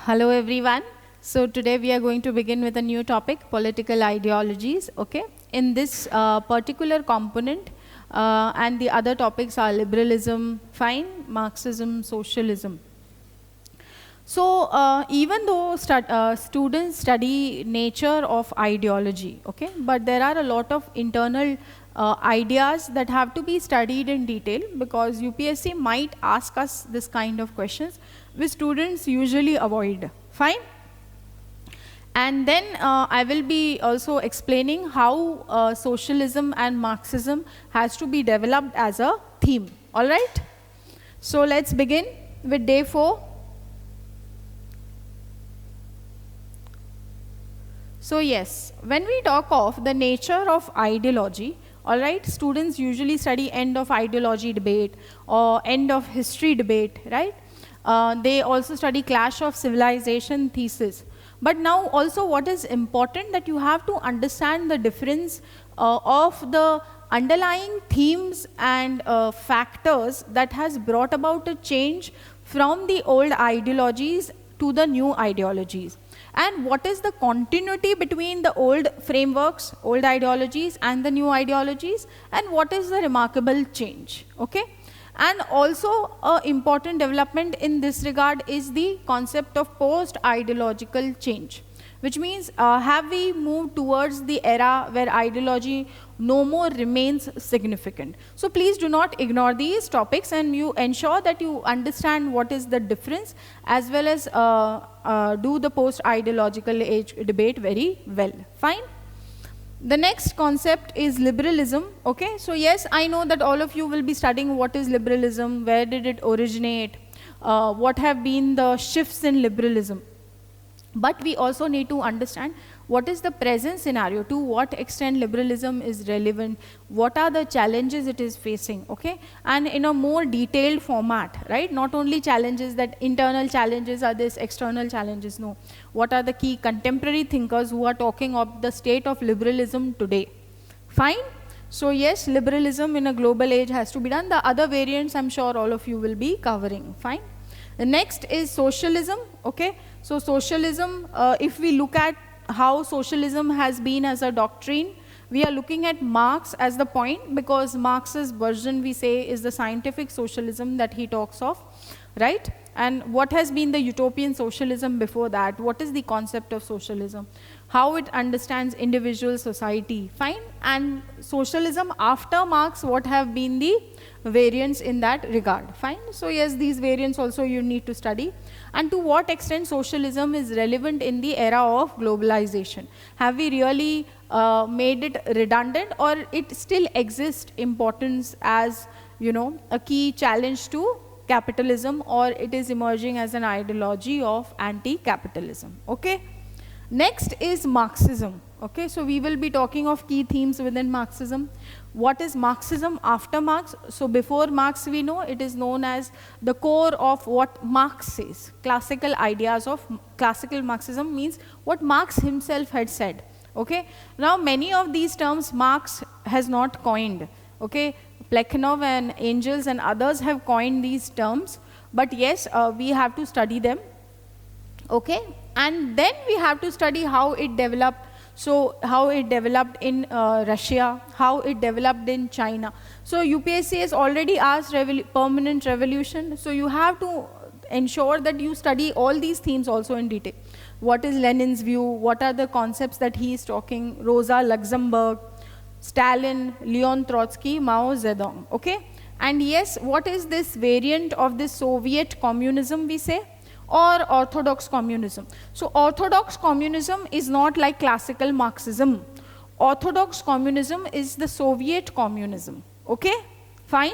Hello everyone. So today we are going to begin with a new topic, political ideologies. Okay. In this particular component, and the other topics are liberalism, fine, Marxism, socialism. So even though students study nature of ideology, okay, but there are a lot of internal ideas that have to be studied in detail, because UPSC might ask us this kind of questions which students usually avoid. Fine. And then I will be also explaining how socialism and Marxism has to be developed as a theme. All right. So let's begin with day 4. So yes, when we talk of the nature of ideology, all right, students usually study end of ideology debate or end of history debate, right? They also study clash of civilization thesis. But now also what is important, that you have to understand the difference of the underlying themes and factors that has brought about a change from the old ideologies to the new ideologies. And what is the continuity between the old frameworks, old ideologies and the new ideologies, and what is the remarkable change, okay? And also an important development in this regard is the concept of post-ideological change, which means have we moved towards the era where ideology no more remains significant. So please do not ignore these topics, and you ensure that you understand what is the difference, as well as do the post-ideological age debate very well. Fine. The next concept is liberalism. Okay, so yes, I know that all of you will be studying what is liberalism, where did it originate, what have been the shifts in liberalism. But we also need to understand what is the present scenario, to what extent liberalism is relevant, what are the challenges it is facing, okay? And in a more detailed format, right? Not only challenges, that internal challenges are this, external challenges, no. What are the key contemporary thinkers who are talking of the state of liberalism today? Fine? So yes, liberalism in a global age has to be done. The other variants I'm sure all of you will be covering. Fine? The next is socialism, okay? So socialism, if we look at how socialism has been as a doctrine, we are looking at Marx as the point, because Marx's version, we say, is the scientific socialism that he talks of, right? And what has been the utopian socialism before that? What is the concept of socialism? How it understands individual society, fine? And socialism after Marx, what have been the variants in that regard, fine? So yes, these variants also you need to study. And to what extent socialism is relevant in the era of globalization? Have we really made it redundant, or it still exists importance as, you know, a key challenge to capitalism, or it is emerging as an ideology of anti-capitalism, okay? Next is Marxism, okay? So we will be talking of key themes within Marxism. What is Marxism after Marx? So before Marx, we know it is known as the core of what Marx says. Classical ideas of classical Marxism means what Marx himself had said, okay? Now many of these terms Marx has not coined, okay? Plekhanov and Engels and others have coined these terms, but yes, we have to study them, okay? And then we have to study how it developed. So how it developed in Russia, how it developed in China. So UPSC has already asked permanent revolution. So you have to ensure that you study all these themes also in detail. What is Lenin's view? What are the concepts that he is talking? Rosa Luxemburg, Stalin, Leon Trotsky, Mao Zedong, okay? And yes, what is this variant of this Soviet communism, we say, or Orthodox Communism? So Orthodox Communism is not like classical Marxism. Orthodox Communism is the Soviet communism, okay? Fine?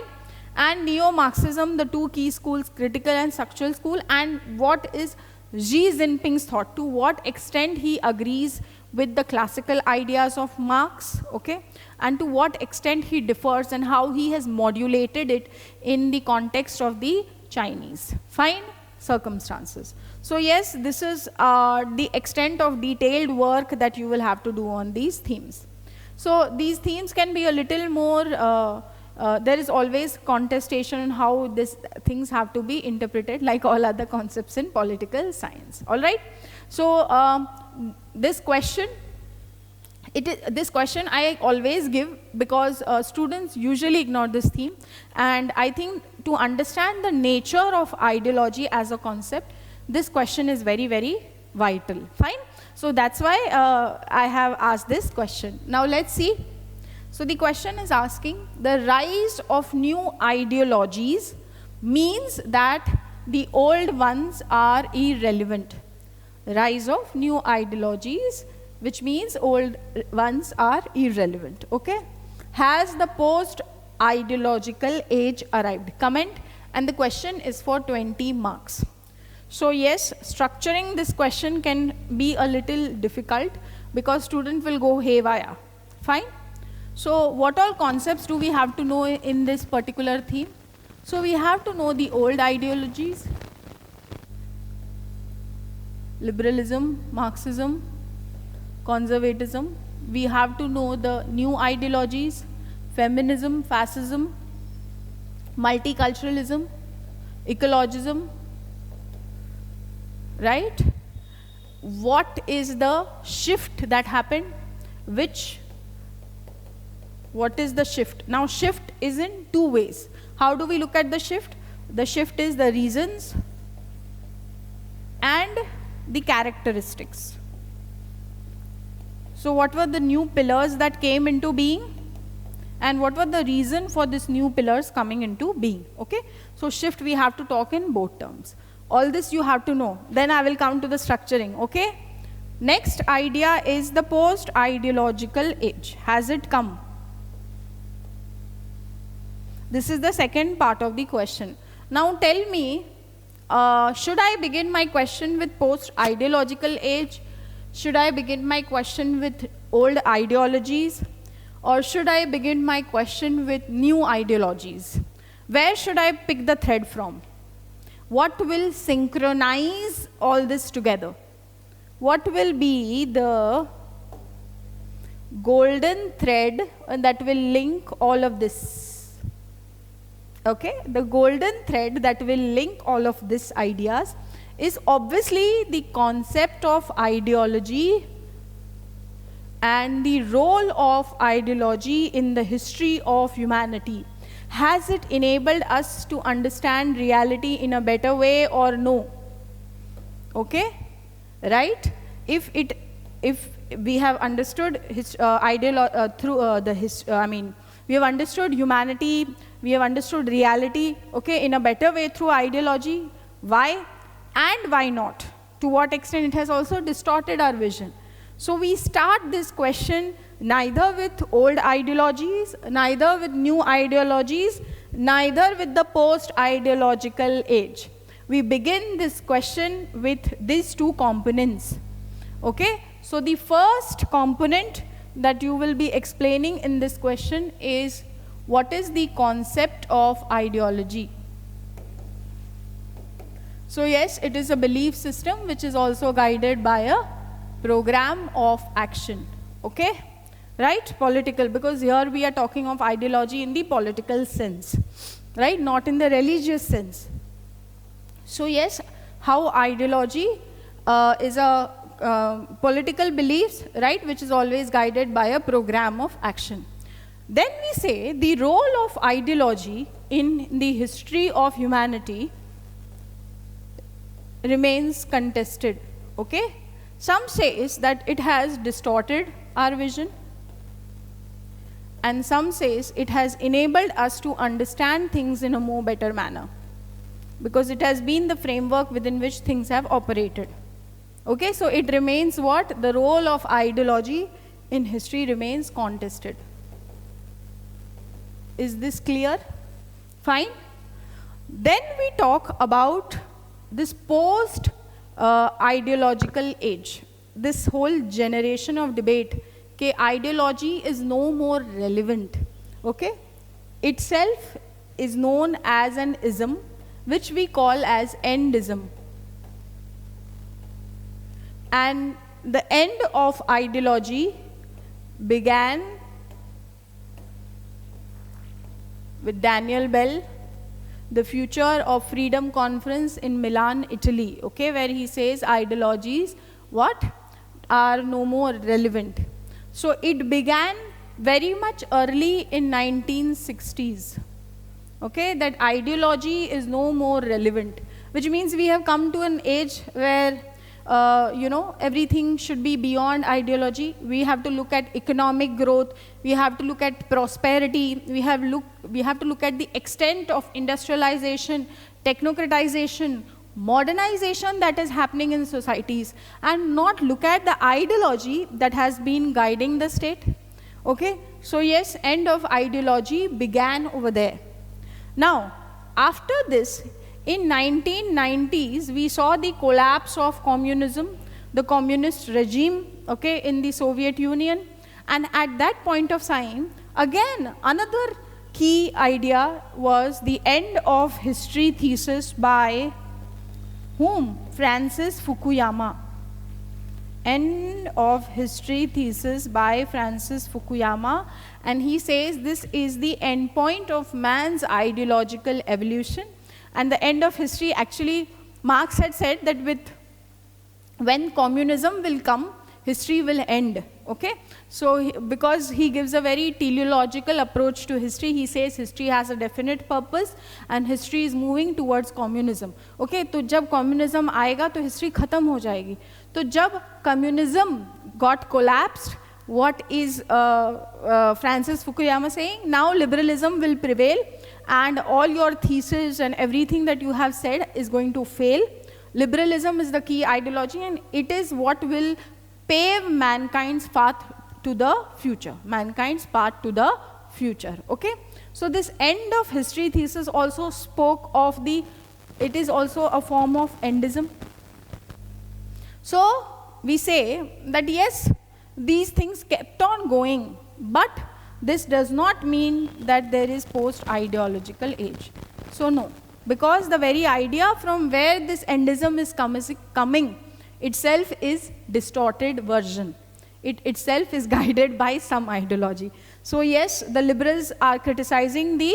And NeoMarxism, the two key schools, critical and structural school, and what is Xi Jinping's thought, to what extent he agrees with the classical ideas of Marx, okay? And to what extent he differs, and how he has modulated it in the context of the Chinese, fine, circumstances. So yes, this is the extent of detailed work that you will have to do on these themes. So these themes can be a little more there is always contestation on how these things have to be interpreted, like all other concepts in political science. All right? So this question, this question I always give because students usually ignore this theme, and I think to understand the nature of ideology as a concept, this question is very, very vital. Fine? So that's why I have asked this question. Now let's see. So the question is asking, the rise of new ideologies means that the old ones are irrelevant. Rise of new ideologies, which means old ones are irrelevant. Okay? Has the post-ideological age arrived? Comment, and the question is for 20 marks. So yes, structuring this question can be a little difficult because student will go haywire. Fine? So what all concepts do we have to know in this particular theme? So we have to know the old ideologies, liberalism, Marxism, conservatism. We have to know the new ideologies, feminism, fascism, multiculturalism, ecologism, right? What is the shift that happened? What is the shift? Now shift is in two ways. How do we look at the shift? The shift is the reasons and the characteristics. So what were the new pillars that came into being? And what were the reason for this new pillars coming into being? Okay? So shift we have to talk in both terms. All this you have to know. Then I will come to the structuring. Okay? Next idea is the post-ideological age. Has it come? This is the second part of the question. Now tell me, should I begin my question with post-ideological age? Should I begin my question with old ideologies? Or should I begin my question with new ideologies? Where should I pick the thread from? What will synchronize all this together? What will be the golden thread that will link all of this? Okay, the golden thread that will link all of these ideas is obviously the concept of ideology and the role of ideology in the history of humanity. Has it enabled us to understand reality in a better way or no? Okay, right? If we have understood we have understood humanity, we have understood reality, okay, in a better way through ideology. Why? And why not? To what extent it has also distorted our vision. So we start this question neither with old ideologies, neither with new ideologies, neither with the post-ideological age. We begin this question with these two components. Okay? So the first component that you will be explaining in this question is what is the concept of ideology. So yes, it is a belief system which is also guided by a program of action. Okay? Right? Political, because here we are talking of ideology in the political sense, right? Not in the religious sense. So yes, how ideology is a political beliefs, right, which is always guided by a program of action. Then we say the role of ideology in the history of humanity remains contested. Okay? Some says that it has distorted our vision, and some says it has enabled us to understand things in a more better manner, because it has been the framework within which things have operated. Okay, so it remains what? The role of ideology in history remains contested. Is this clear? Fine. Then we talk about this post-ideological age, this whole generation of debate. Okay, ideology is no more relevant. Okay, itself is known as an ism, which we call as endism. And the end of ideology began with Daniel Bell, The Future of Freedom Conference in Milan, Italy, okay, where he says ideologies, what, are no more relevant. So it began very much early in 1960s, okay, that ideology is no more relevant, which means we have come to an age where you know, everything should be beyond ideology. We have to look at economic growth, we have to look at prosperity, we have to look at the extent of industrialization, technocratization, modernization that is happening in societies, and not look at the ideology that has been guiding the state. Okay, so yes, end of ideology began over there. Now, after this, in 1990s, we saw the collapse of communism, the communist regime, okay, in the Soviet Union. And at that point of time, again, another key idea was the end of history thesis by whom? Francis Fukuyama. End of history thesis by Francis Fukuyama. And he says this is the end point of man's ideological evolution. And the end of history, actually, Marx had said that when communism will come, history will end, okay? So, because he gives a very teleological approach to history, he says history has a definite purpose and history is moving towards communism, okay? So, जब communism आएगा, तो history खत्म हो जाएगी. तो जब communism got collapsed, what is Francis Fukuyama saying? Now liberalism will prevail, and all your thesis and everything that you have said is going to fail. Liberalism is the key ideology, and it is what will pave mankind's path to the future. Mankind's path to the future, okay? So this end of history thesis also spoke of it is also a form of endism. So we say that yes, these things kept on going, but this does not mean that there is post-ideological age. So no, because the very idea from where this endism is coming itself is distorted version. It itself is guided by some ideology. So yes, the liberals are criticizing the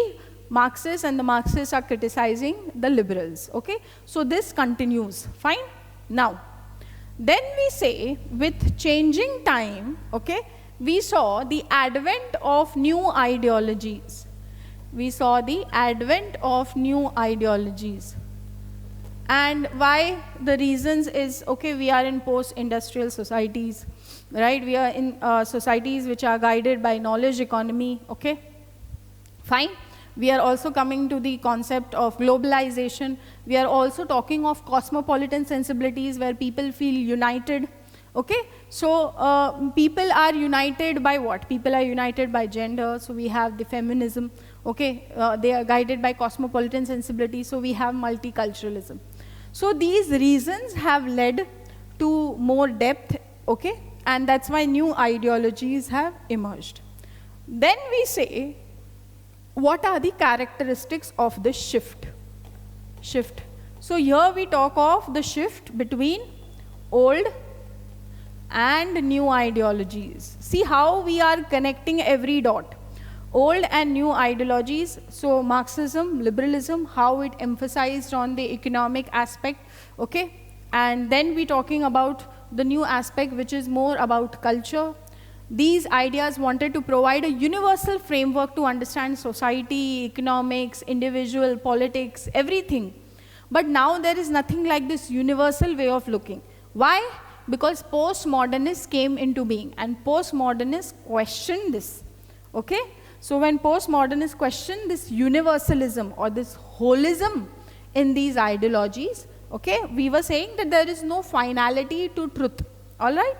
Marxists and the Marxists are criticizing the liberals, okay? So this continues, fine? Now, then we say with changing time, okay, we saw the advent of new ideologies. We saw the advent of new ideologies. And why the reasons is, okay, we are in post-industrial societies, right? We are in societies which are guided by knowledge economy, okay? Fine. We are also coming to the concept of globalization. We are also talking of cosmopolitan sensibilities where people feel united. Okay, so people are united by what? People are united by gender, so we have the feminism. Okay, they are guided by cosmopolitan sensibility, so we have multiculturalism. So these reasons have led to more depth, okay, and that's why new ideologies have emerged. Then we say, what are the characteristics of the shift? So here we talk of the shift between old and new ideologies. See how we are connecting every dot. Old and new ideologies, so Marxism, liberalism, how it emphasized on the economic aspect, okay? And then we're talking about the new aspect which is more about culture. These ideas wanted to provide a universal framework to understand society, economics, individual, politics, everything. But now there is nothing like this universal way of looking. Why? Because postmodernists came into being and postmodernists questioned this, okay? So when postmodernists questioned this universalism or this holism in these ideologies, okay, we were saying that there is no finality to truth, all right?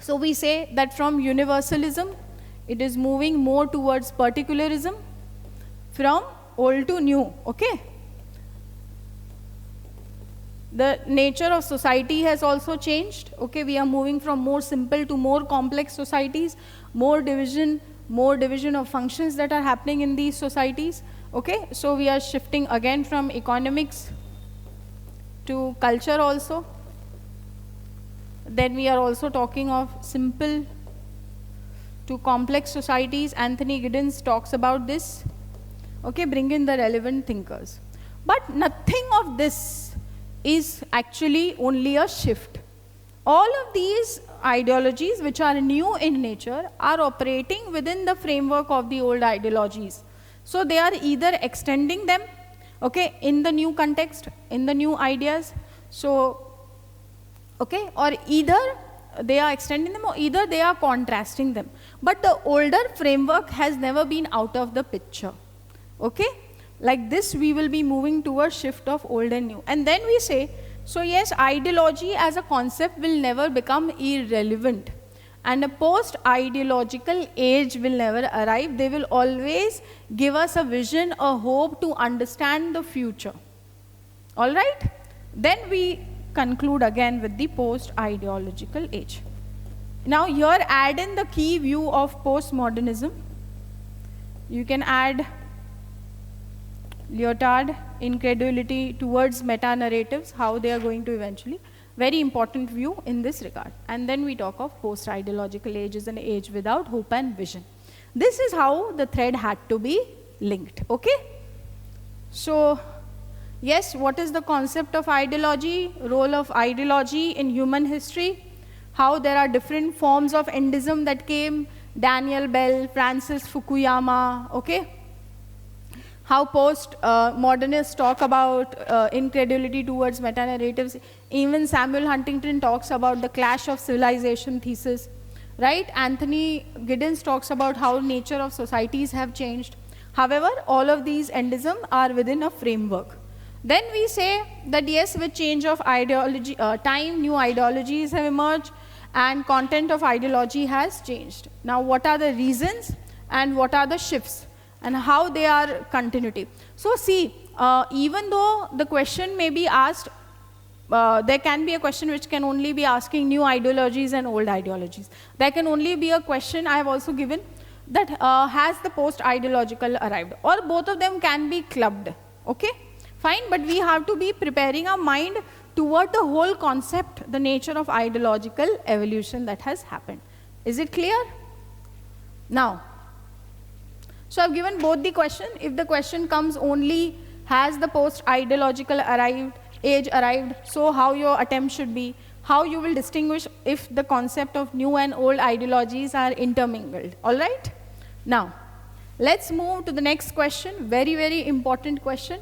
So we say that from universalism, it is moving more towards particularism, from old to new, okay? The nature of society has also changed, okay? We are moving from more simple to more complex societies, more division of functions that are happening in these societies, okay? So we are shifting again from economics to culture also. Then we are also talking of simple to complex societies. Anthony Giddens talks about this. Okay, bring in the relevant thinkers. But nothing of this is actually only a shift. All of these ideologies which are new in nature are operating within the framework of the old ideologies. So they are either extending them, okay, in the new context, in the new ideas. So, okay, or either they are extending them or either they are contrasting them. But the older framework has never been out of the picture. Okay? Like this, we will be moving to a shift of old and new. And then we say, so yes, ideology as a concept will never become irrelevant. And a post-ideological age will never arrive. They will always give us a vision, a hope to understand the future. All right? Then we conclude again with the post-ideological age. Now here add in the key view of postmodernism. You can add Lyotard, incredulity towards meta-narratives, how they are going to eventually. Very important view in this regard. And then we talk of post-ideological age as an age without hope and vision. This is how the thread had to be linked. Okay? So, yes, what is the concept of ideology? Role of ideology in human history? How there are different forms of endism that came. Daniel Bell, Francis Fukuyama, okay? How post-modernists talk about incredulity towards meta-narratives. Even Samuel Huntington talks about the clash of civilization thesis, right? Anthony Giddens talks about how nature of societies have changed. However, all of these endism are within a framework. Then we say that yes, with change of ideology, time, new ideologies have emerged and content of ideology has changed. Now, what are the reasons and what are the shifts? And how they are continuity. So see, even though the question may be asked, there can be a question which can only be asking new ideologies and old ideologies. There can only be a question I have also given that has the post-ideological arrived? Or both of them can be clubbed, okay? Fine, but we have to be preparing our mind toward the whole concept, the nature of ideological evolution that has happened. Is it clear? Now, so I've given both the question. If the question comes only, has the post-ideological age arrived, so how your attempt should be, how you will distinguish if the concept of new and old ideologies are intermingled. All right? Now, let's move to the next question, very, very important question.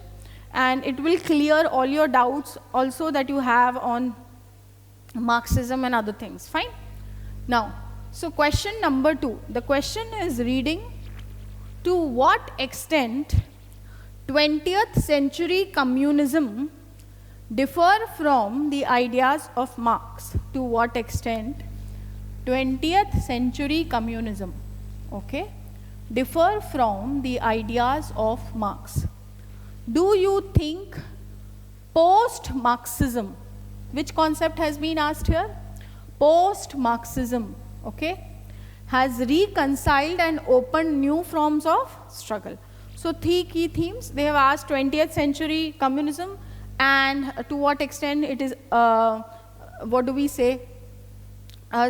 And it will clear all your doubts also that you have on Marxism and other things. Fine? Now, so question number 2. The question is reading, to what extent 20th century communism differ from the ideas of Marx? To what extent 20th century communism, okay, differ from the ideas of Marx? Do you think post-Marxism, which concept has been asked here? Post-Marxism, okay, has reconciled and opened new forms of struggle. So 3 key themes. They have asked 20th century communism and to what extent it is, what do we say,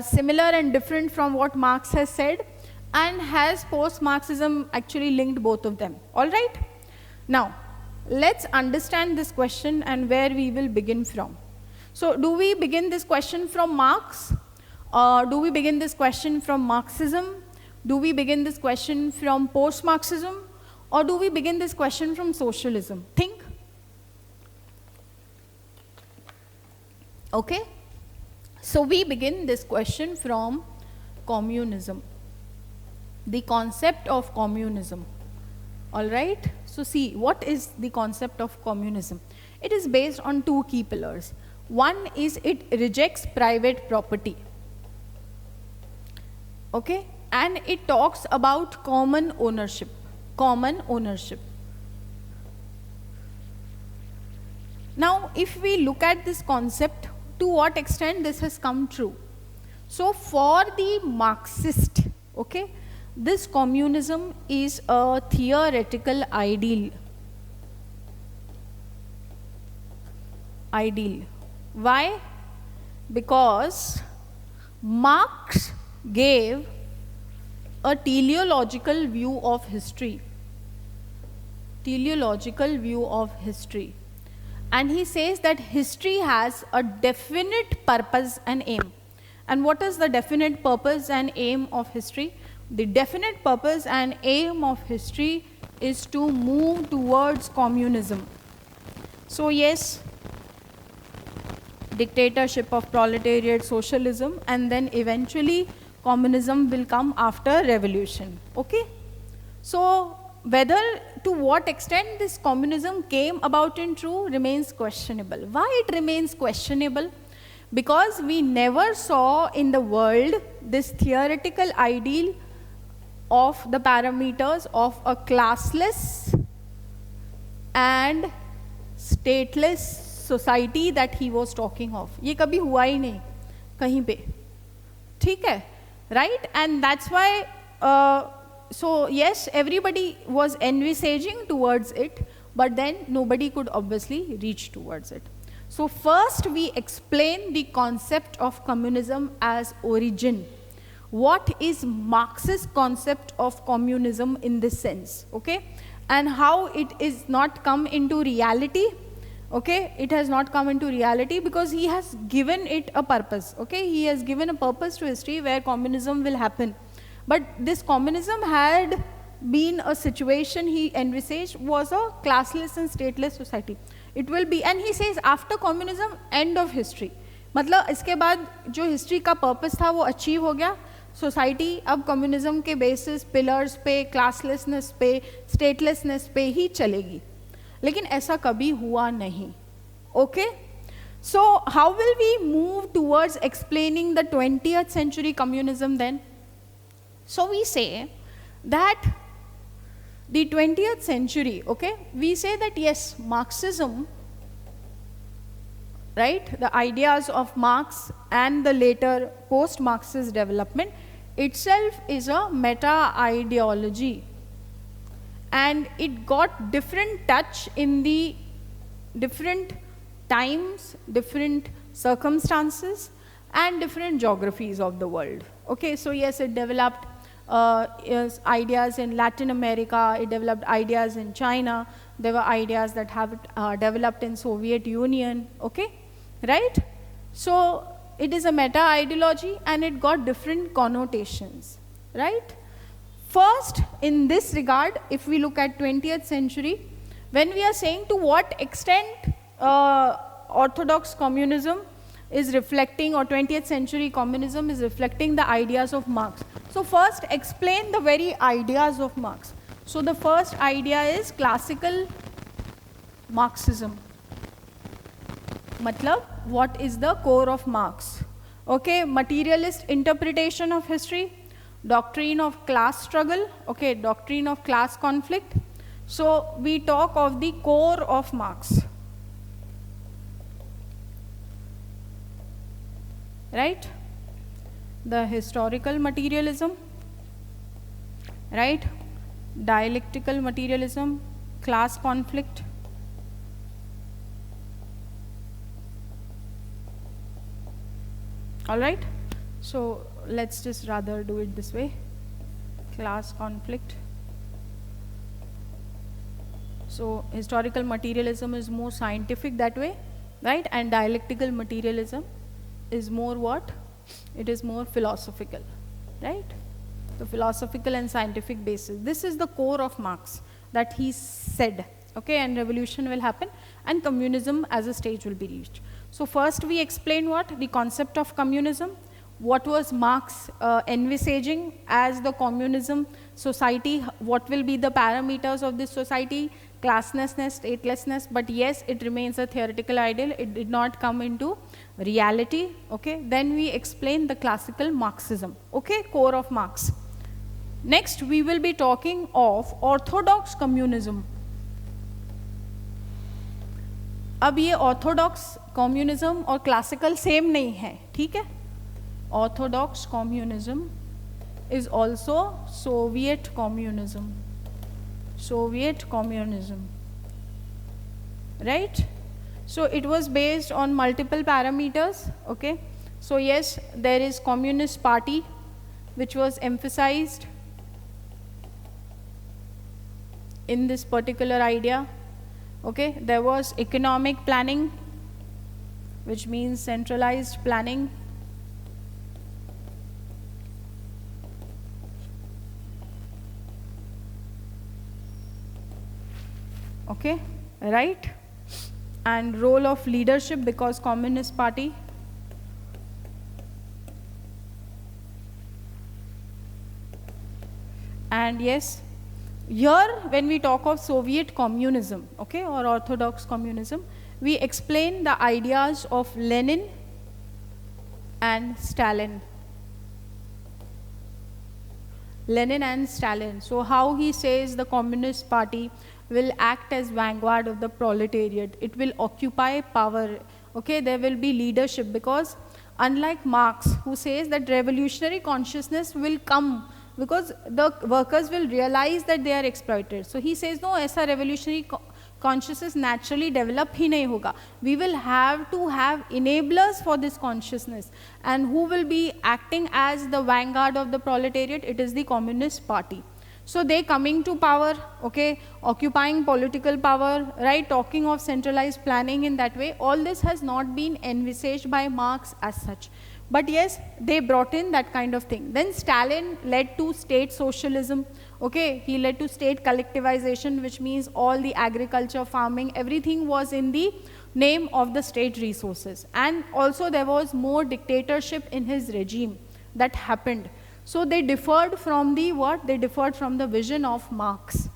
similar and different from what Marx has said, and has post-Marxism actually linked both of them. All right? Now, let's understand this question and where we will begin from. So do we begin this question from Marx? Do we begin this question from Marxism? Do we begin this question from post-Marxism? Or do we begin this question from socialism? Think. Okay? So we begin this question from communism, the concept of communism. All right? So see, what is the concept of communism? It is based on 2 key pillars. One is it rejects private property. Okay? And it talks about common ownership. Common ownership. Now, if we look at this concept, to what extent this has come true? So, for the Marxist, okay, this communism is a theoretical ideal. Why? Because Marx gave a teleological view of history. teleological view of history. And he says that history has a definite purpose and aim. And what is the definite purpose and aim of history? The definite purpose and aim of history is to move towards communism. So yes, dictatorship of proletariat, socialism, and then eventually communism will come after revolution. Okay? So whether to what extent this communism came about in true remains questionable. Why it remains questionable? Because we never saw in the world this theoretical ideal of the parameters of a classless and stateless society that he was talking of. ये कभी हुआ ही नहीं कहीं पे, ठीक है, right? And that's why so yes, everybody was envisaging towards it, but then nobody could obviously reach towards it. So first we explain the concept of communism as origin. What is Marxist concept of communism in this sense, okay? And how it is not come into reality, okay? It has not come into reality because he has given it a purpose, okay? He has given a purpose to history where communism will happen. But this communism had been a situation he envisaged was a classless and stateless society. It will be, and he says after communism, end of history. मतलब इसके बाद जो history का purpose था वो achieve हो गया. Society अब communism के basis, pillars पे, classlessness पे, statelessness पे ही चलेगी. लेकिन ऐसा कभी हुआ नहीं. Okay? So how will we move towards explaining the 20th century communism then? So we say that the 20th century, okay, we say that yes, Marxism, right, the ideas of Marx and the later post-Marxist development itself is a meta-ideology. And it got different touch in the different times, different circumstances, and different geographies of the world. Okay, so yes, it developed ideas in Latin America, it developed ideas in China, there were ideas that have developed in Soviet Union, okay, right? So it is a meta-ideology and it got different connotations, right? First, in this regard, if we look at 20th century, when we are saying to what extent Orthodox communism is reflecting, or 20th century communism is reflecting the ideas of Marx. So first explain the very ideas of Marx. So the first idea is classical Marxism. Matlab, what is the core of Marx? Okay, materialist interpretation of history, doctrine of class struggle, okay, doctrine of class conflict. So we talk of the core of Marx. Right? The historical materialism, right? Dialectical materialism, class conflict. All right? So let's just rather do it this way. Class conflict. So historical materialism is more scientific that way, right? And dialectical materialism is more what? It is more philosophical, right? The philosophical and scientific basis. This is the core of Marx that he said, okay, and revolution will happen and communism as a stage will be reached. So first we explain what? The concept of communism. What was Marx envisaging as the communism society? What will be the parameters of this society? Classlessness, statelessness, but yes, it remains a theoretical ideal. It did not come into reality, okay? Then we explain the classical Marxism, okay, core of Marx. Next, we will be talking of Orthodox communism. अब ये Orthodox communism और classical same नहीं है, ठीक है? Orthodox communism is also Soviet communism. Soviet communism, right? So it was based on multiple parameters, okay? So yes, there is Communist Party, which was emphasized, in this particular idea. Okay, there was economic planning, which means centralized planning. Okay, right? And role of leadership, because Communist Party. And yes, here when we talk of Soviet communism, okay, or Orthodox communism, we explain the ideas of Lenin and Stalin. Lenin and Stalin. So how he says the Communist Party will act as vanguard of the proletariat. It will occupy power. Okay, there will be leadership, because unlike Marx, who says that revolutionary consciousness will come because the workers will realize that they are exploited. So he says, no, ऐसा revolutionary consciousness naturally develop ही नहीं होगा. We will have to have enablers for this consciousness. And who will be acting as the vanguard of the proletariat? It is the Communist Party. So they coming to power, okay, occupying political power, right, talking of centralized planning in that way. All this has not been envisaged by Marx as such. But yes, they brought in that kind of thing. Then Stalin led to state socialism. Okay, he led to state collectivization, which means all the agriculture, farming, everything was in the name of the state resources. And also there was more dictatorship in his regime that happened. So they differed from the what? They differed from the vision of Marx.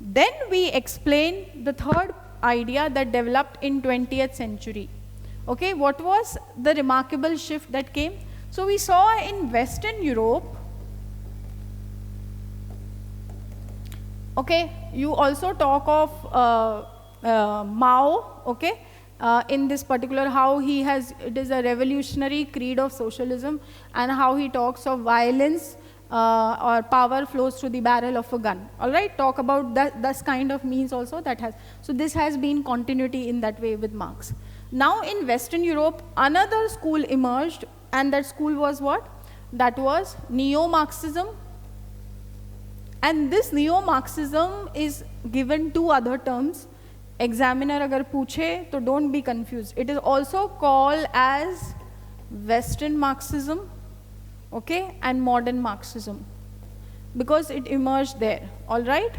Then we explain the third idea that developed in 20th century. Okay, what was the remarkable shift that came? So we saw in Western Europe, okay, you also talk of Mao, okay, in this particular, how he has, it is a revolutionary creed of socialism, and how he talks of violence or power flows through the barrel of a gun. All right, talk about that, this kind of means also that has, so this has been continuity in that way with Marx. Now in Western Europe, another school emerged, and that school was what? That was Neo-Marxism. And this Neo-Marxism is given two other terms. Examiner agar पूछे, तो don't be confused. It is also called as Western Marxism, okay, and modern Marxism, because it emerged there, all right?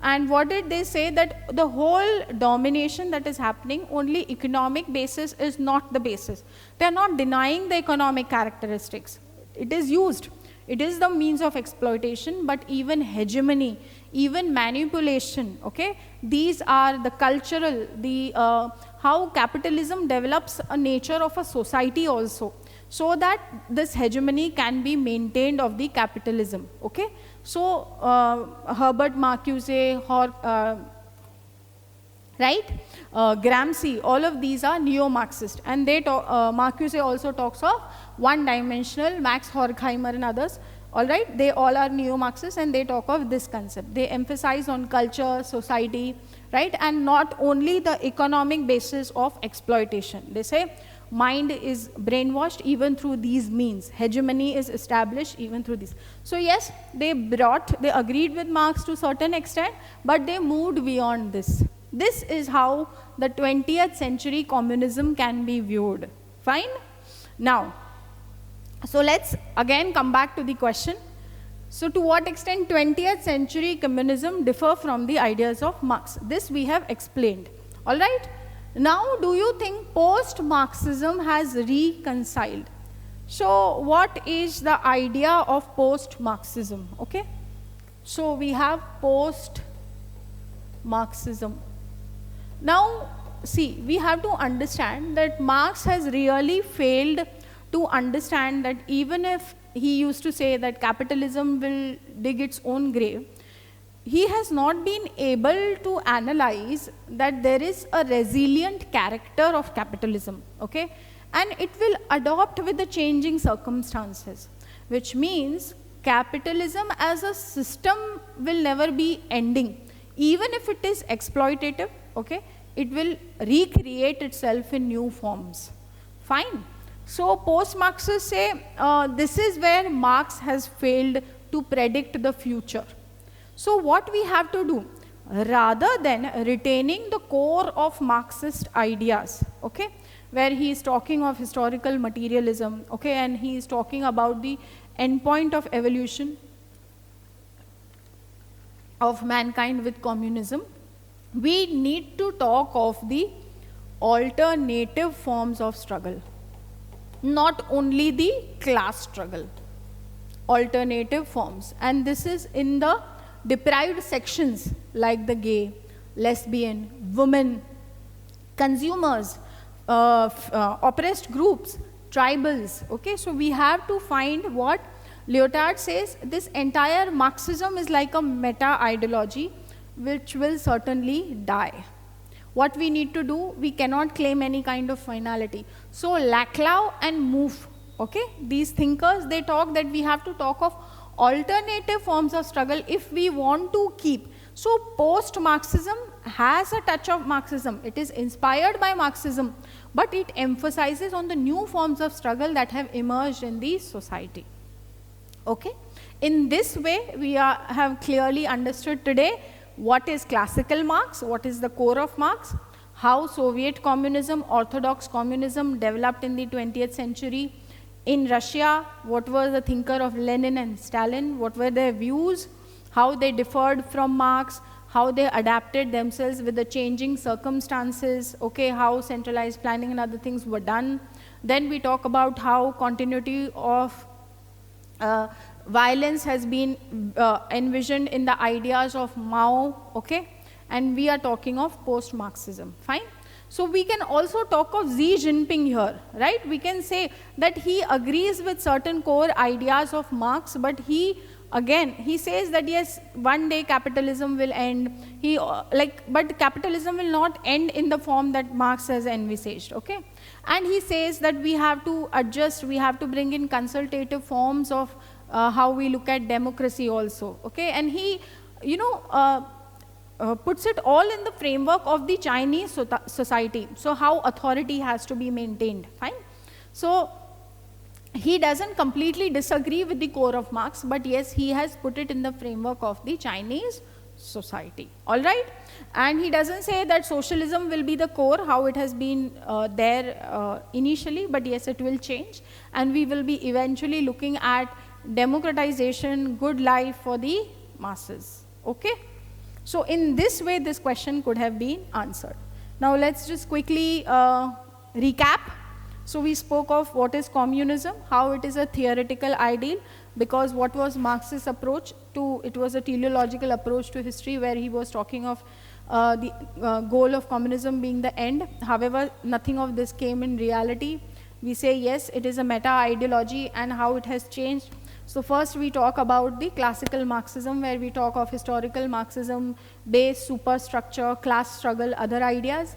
And what did they say? That the whole domination that is happening, only economic basis is not the basis. They are not denying the economic characteristics. It is used. It is the means of exploitation, but even hegemony, even manipulation, okay? These are the cultural, the how capitalism develops a nature of a society also, so that this hegemony can be maintained of the capitalism, okay? So Herbert Marcuse, right? Gramsci, all of these are neo-Marxist, and they Marcuse also talks of one-dimensional, Max Horkheimer and others. All right, they all are neo-Marxists, and they talk of this concept. They emphasize on culture, society, right, and not only the economic basis of exploitation. They say mind is brainwashed even through these means. Hegemony is established even through this. So yes, they agreed with Marx to a certain extent, but they moved beyond this. This is how the 20th century communism can be viewed. Fine? Now, so let's again come back to the question. So to what extent 20th century communism differ from the ideas of Marx? This we have explained. All right? Now, do you think post-Marxism has reconciled? So what is the idea of post-Marxism? Okay? So we have post-Marxism. Now, see, we have to understand that Marx has really failed to understand that even if he used to say that capitalism will dig its own grave, he has not been able to analyze that there is a resilient character of capitalism, okay? And it will adapt with the changing circumstances, which means capitalism as a system will never be ending. Even if it is exploitative, okay, it will recreate itself in new forms. Fine. So post-Marxists say this is where Marx has failed to predict the future. So what we have to do? rather than retaining the core of Marxist ideas, okay, where he is talking of historical materialism, okay, and he is talking about the endpoint of evolution of mankind with communism. We need to talk of the alternative forms of struggle, not only the class struggle, alternative forms. And this is in the deprived sections like the gay, lesbian, women, consumers, oppressed groups, tribals. Okay, so we have to find what Lyotard says, this entire Marxism is like a meta-ideology which will certainly die. What we need to do, we cannot claim any kind of finality. So Laclau and Mouffe, okay, these thinkers, they talk that we have to talk of alternative forms of struggle if we want to keep. So post-Marxism has a touch of Marxism. It is inspired by Marxism, but it emphasizes on the new forms of struggle that have emerged in the society. Okay? In this way, we have clearly understood today what is classical Marx, what is the core of Marx, how Soviet communism, Orthodox communism developed in the 20th century. In Russia, what was the thinker of Lenin and Stalin, what were their views, how they differed from Marx, how they adapted themselves with the changing circumstances, okay, how centralized planning and other things were done. Then we talk about how continuity of violence has been envisioned in the ideas of Mao, okay, and we are talking of post-Marxism, fine. So we can also talk of Xi Jinping here, right? We can say that he agrees with certain core ideas of Marx, but he, again, he says that yes, one day capitalism will end. But capitalism will not end in the form that Marx has envisaged, okay? And he says that we have to adjust, we have to bring in consultative forms of how we look at democracy also, okay? And he, you know, puts it all in the framework of the Chinese society. So how authority has to be maintained, fine? So he doesn't completely disagree with the core of Marx, but yes, he has put it in the framework of the Chinese society, all right? And he doesn't say that socialism will be the core, how it has been there initially, but yes, it will change. And we will be eventually looking at democratization, good life for the masses, okay? So in this way, this question could have been answered. Now let's just quickly recap. So we spoke of what is communism, how it is a theoretical ideal, because what was Marx's approach to, it was a teleological approach to history where he was talking of the goal of communism being the end. However, nothing of this came in reality. We say yes, it is a meta-ideology and how it has changed. So first we talk about the classical Marxism, where we talk of historical Marxism, base, superstructure, class struggle, other ideas.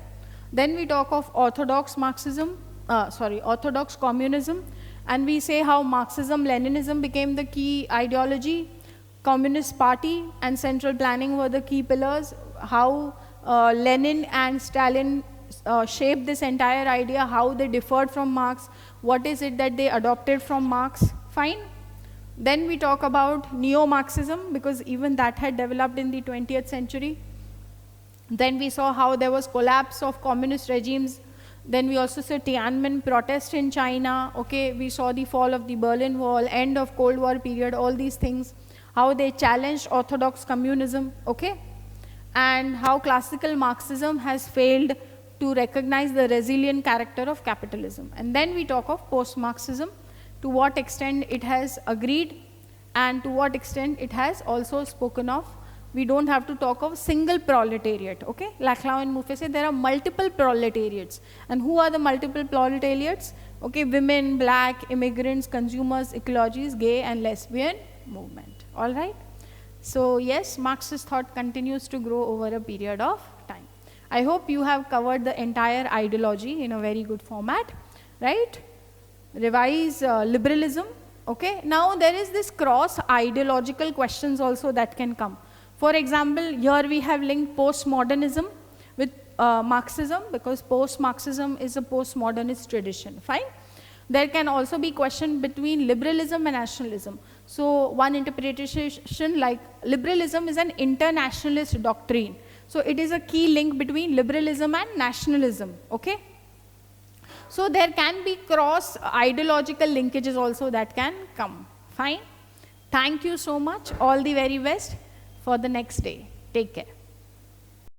Then we talk of Orthodox Marxism, Orthodox Communism, and we say how Marxism, Leninism became the key ideology, Communist Party and central planning were the key pillars, how Lenin and Stalin shaped this entire idea, how they differed from Marx, what is it that they adopted from Marx, fine. Then we talk about NeoMarxism, because even that had developed in the 20th century. Then we saw how there was collapse of communist regimes. Then we also saw Tiananmen protest in China. Okay, we saw the fall of the Berlin Wall, end of Cold War period, all these things. How they challenged Orthodox communism, okay? And how classical Marxism has failed to recognize the resilient character of capitalism. And then we talk of post-Marxism, to what extent it has agreed and to what extent it has also spoken of. We don't have to talk of single proletariat, okay? Laclau and Mouffe say there are multiple proletariats. And who are the multiple proletariats? Okay, women, black, immigrants, consumers, ecologies, gay and lesbian movement, all right? So yes, Marxist thought continues to grow over a period of time. I hope you have covered the entire ideology in a very good format, right? Revise liberalism, okay? Now there is this cross ideological questions also that can come. For example, here we have linked postmodernism with Marxism, because post-Marxism is a postmodernist tradition, fine? There can also be question between liberalism and nationalism. So one interpretation like liberalism is an internationalist doctrine. So it is a key link between liberalism and nationalism, okay? So there can be cross ideological linkages also that can come, fine? Thank you so much, all the very best for the next day. Take care.